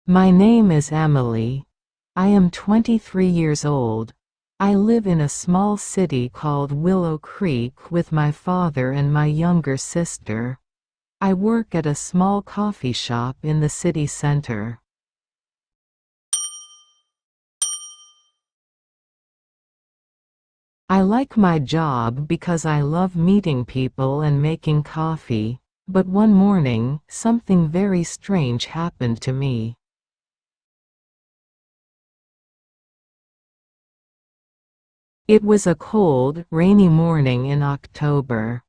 My name is Emily. I am 23 years old. I live in a small city called Willow Creek with my father and my younger sister. I work at a small coffee shop in the city center. I like my job because I love meeting people and making coffee, but one morning, something very strange happened to me. It was a cold, rainy morning in October.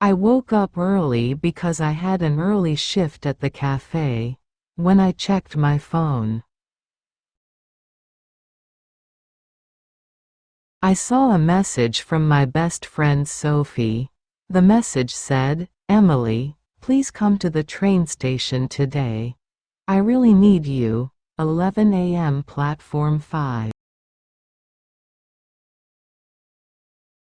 I woke up early because I had an early shift at the cafe. When I checked my phone, I saw a message from my best friend Sophie. The message said, "Emily, please come to the train station today. I really need you. 11 a.m. platform 5.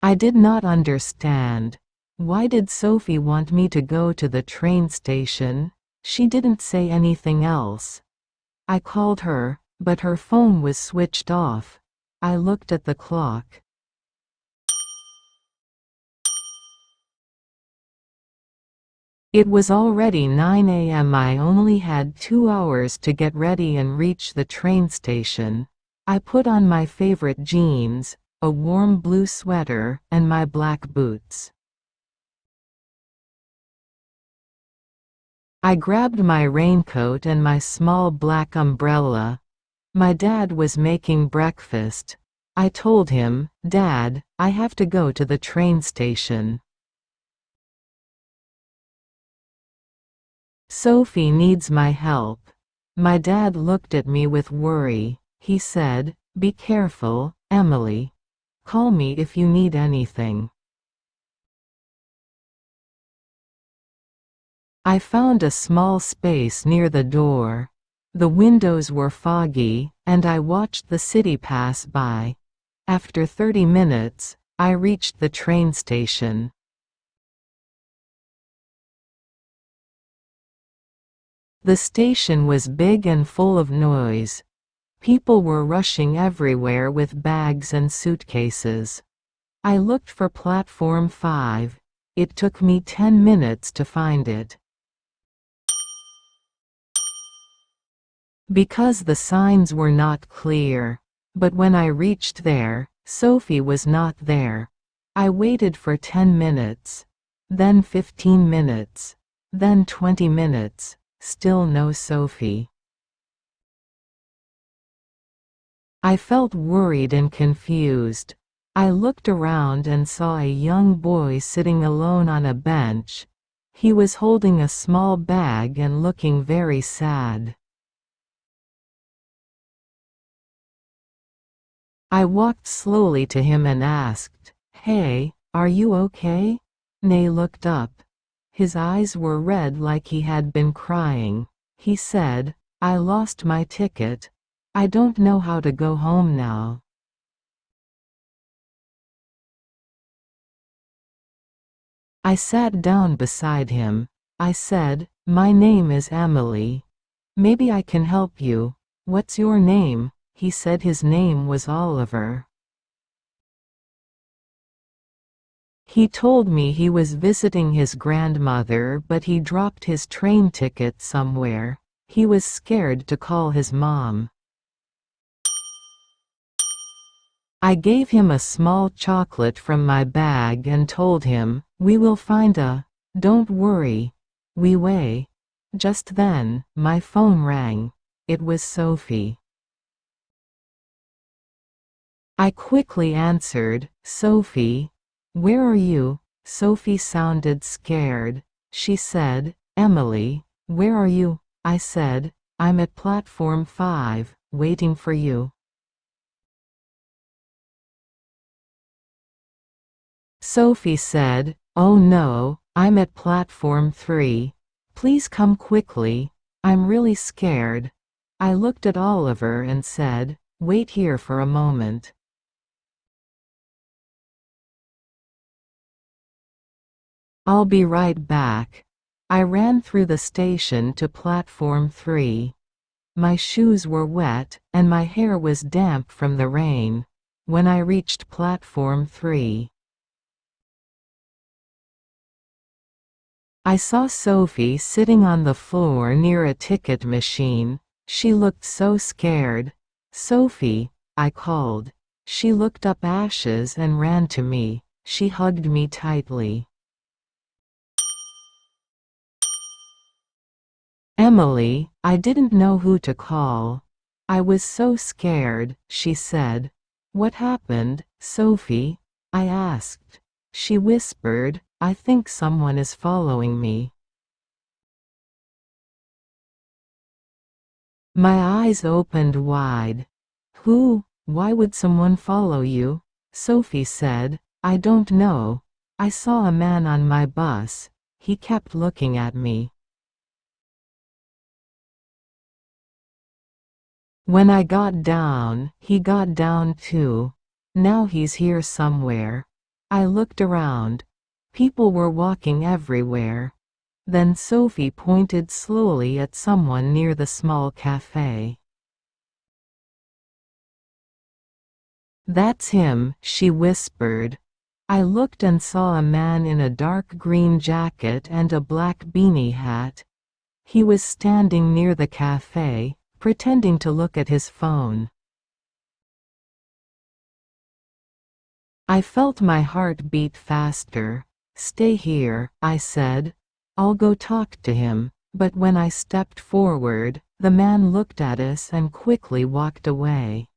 I did not understand. Why did Sophie want me to go to the train station? She didn't say anything else. I called her, but her phone was switched off. I looked at the clock. It was already 9 a.m. I only had 2 hours to get ready and reach the train station. I put on my favorite jeans, a warm blue sweater, and my black boots. I grabbed my raincoat and my small black umbrella. My dad was making breakfast. I told him, "Dad, I have to go to the train station. Sophie needs my help." My dad looked at me with worry. He said, "Be careful, Emily. Call me if you need anything." I found a small space near the door. The windows were foggy, and I watched the city pass by. After 30 minutes, I reached the train station. The station was big and full of noise. People were rushing everywhere with bags and suitcases. I looked for platform 5. It took me 10 minutes to find it. Because the signs were not clear. But when I reached there, Sophie was not there. I waited for 10 minutes. Then 15 minutes. Then 20 minutes. Still no Sophie. I felt worried and confused. I looked around and saw a young boy sitting alone on a bench. He was holding a small bag and looking very sad. I walked slowly to him and asked, "Hey, are you okay?" Nay looked up. His eyes were red like he had been crying. He said, "I lost my ticket. I don't know how to go home now." I sat down beside him. I said, "My name is Emily. Maybe I can help you. What's your name?" He said his name was Oliver. He told me he was visiting his grandmother, but he dropped his train ticket somewhere. He was scared to call his mom. I gave him a small chocolate from my bag and told him, "We will find a. Don't worry. We will." Just then, my phone rang. It was Sophie. I quickly answered, "Sophie, where are you?" Sophie sounded scared. She said, "Emily, where are you?" I said, "I'm at platform 5, waiting for you." Sophie said, "Oh no, I'm at platform 3. Please come quickly. I'm really scared." I looked at Oliver and said, "Wait here for a moment." "I'll be right back." I ran through the station to platform 3. My shoes were wet, and my hair was damp from the rain. When I reached platform 3, I saw Sophie sitting on the floor near a ticket machine. She looked so scared. "Sophie," I called. She looked up ashes and ran to me. She hugged me tightly. "Emily," I didn't know who to call. "I was so scared," she said. "What happened, Sophie?" I asked. She whispered, "I think someone is following me." My eyes opened wide. "Who? Why would someone follow you?" Sophie said. "I don't know. I saw a man on my bus. He kept looking at me. When I got down, he got down too. Now he's here somewhere." I looked around. People were walking everywhere. Then Sophie pointed slowly at someone near the small cafe. "That's him," she whispered. I looked and saw a man in a dark green jacket and a black beanie hat. He was standing near the cafe, pretending to look at his phone. I felt my heart beat faster. "Stay here," I said. "I'll go talk to him." But when I stepped forward, the man looked at us and quickly walked away.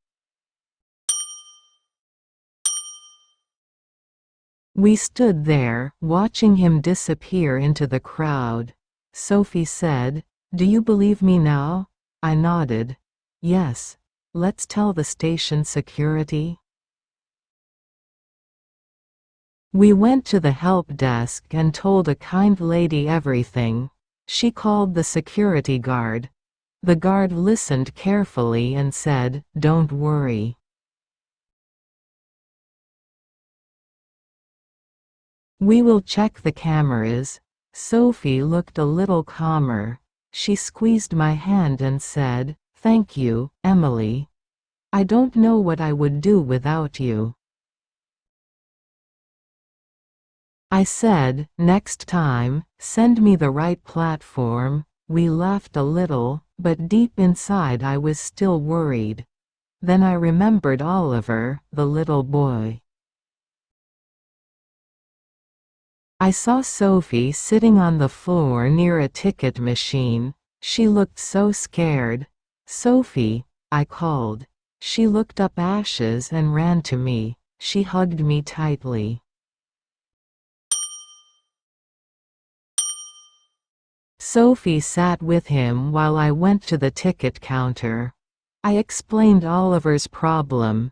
We stood there, watching him disappear into the crowd. Sophie said, "Do you believe me now?" I nodded. "Yes. Let's tell the station security." We went to the help desk and told a kind lady everything. She called the security guard. The guard listened carefully and said, "Don't worry. We will check the cameras." Sophie looked a little calmer. She squeezed my hand and said, "Thank you, Emily. I don't know what I would do without you." I said, "Next time, send me the right platform." We laughed a little, but deep inside I was still worried. Then I remembered Oliver, the little boy. I saw Sophie sitting on the floor near a ticket machine. She looked so scared. "Sophie," I called. She looked up ashes and ran to me. She hugged me tightly. Sophie sat with him while I went to the ticket counter. I explained Oliver's problem.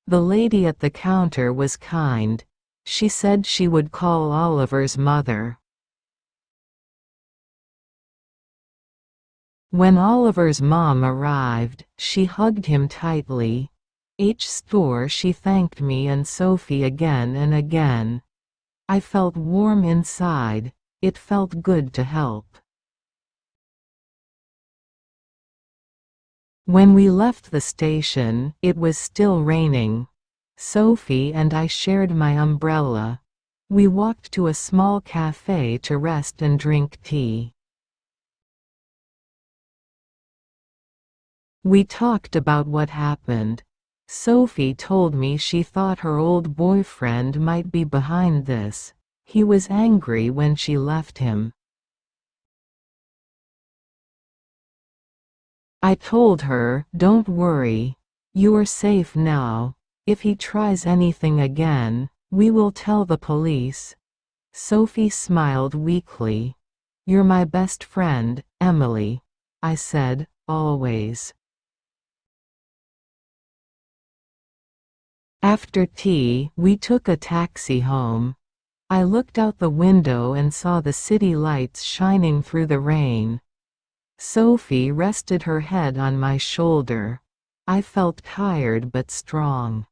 The lady at the counter was kind. She said she would call Oliver's mother. When Oliver's mom arrived, she hugged him tightly. Each store she thanked me and Sophie again and again. I felt warm inside. It felt good to help. When we left the station, it was still raining. Sophie and I shared my umbrella. We walked to a small cafe to rest and drink tea. We talked about what happened. Sophie told me she thought her old boyfriend might be behind this. He was angry when she left him. I told her, "Don't worry. You are safe now. If he tries anything again, we will tell the police." Sophie smiled weakly. "You're my best friend, Emily," I said, "always." After tea, we took a taxi home. I looked out the window and saw the city lights shining through the rain. Sophie rested her head on my shoulder. I felt tired but strong.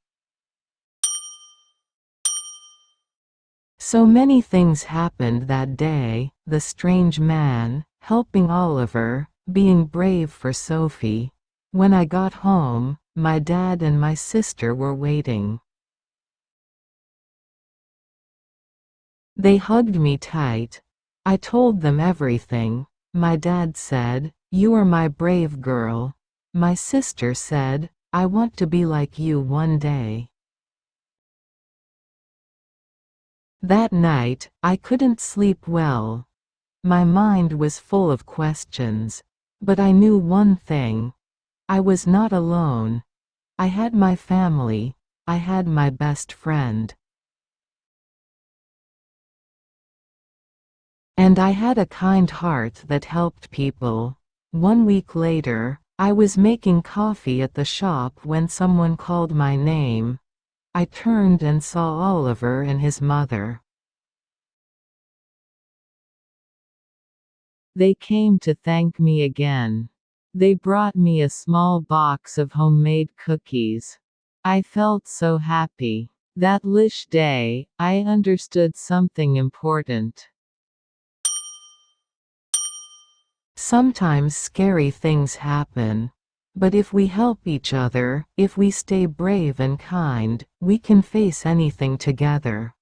So many things happened that day: the strange man, helping Oliver, being brave for Sophie. When I got home, my dad and my sister were waiting. They hugged me tight. I told them everything. My dad said, "You are my brave girl." My sister said, "I want to be like you one day." That night, I couldn't sleep well. My mind was full of questions. But I knew one thing. I was not alone. I had my family. I had my best friend. And I had a kind heart that helped people. 1 week later, I was making coffee at the shop when someone called my name. I turned and saw Oliver and his mother. They came to thank me again. They brought me a small box of homemade cookies. I felt so happy. That lish day, I understood something important. Sometimes scary things happen. But if we help each other, if we stay brave and kind, we can face anything together.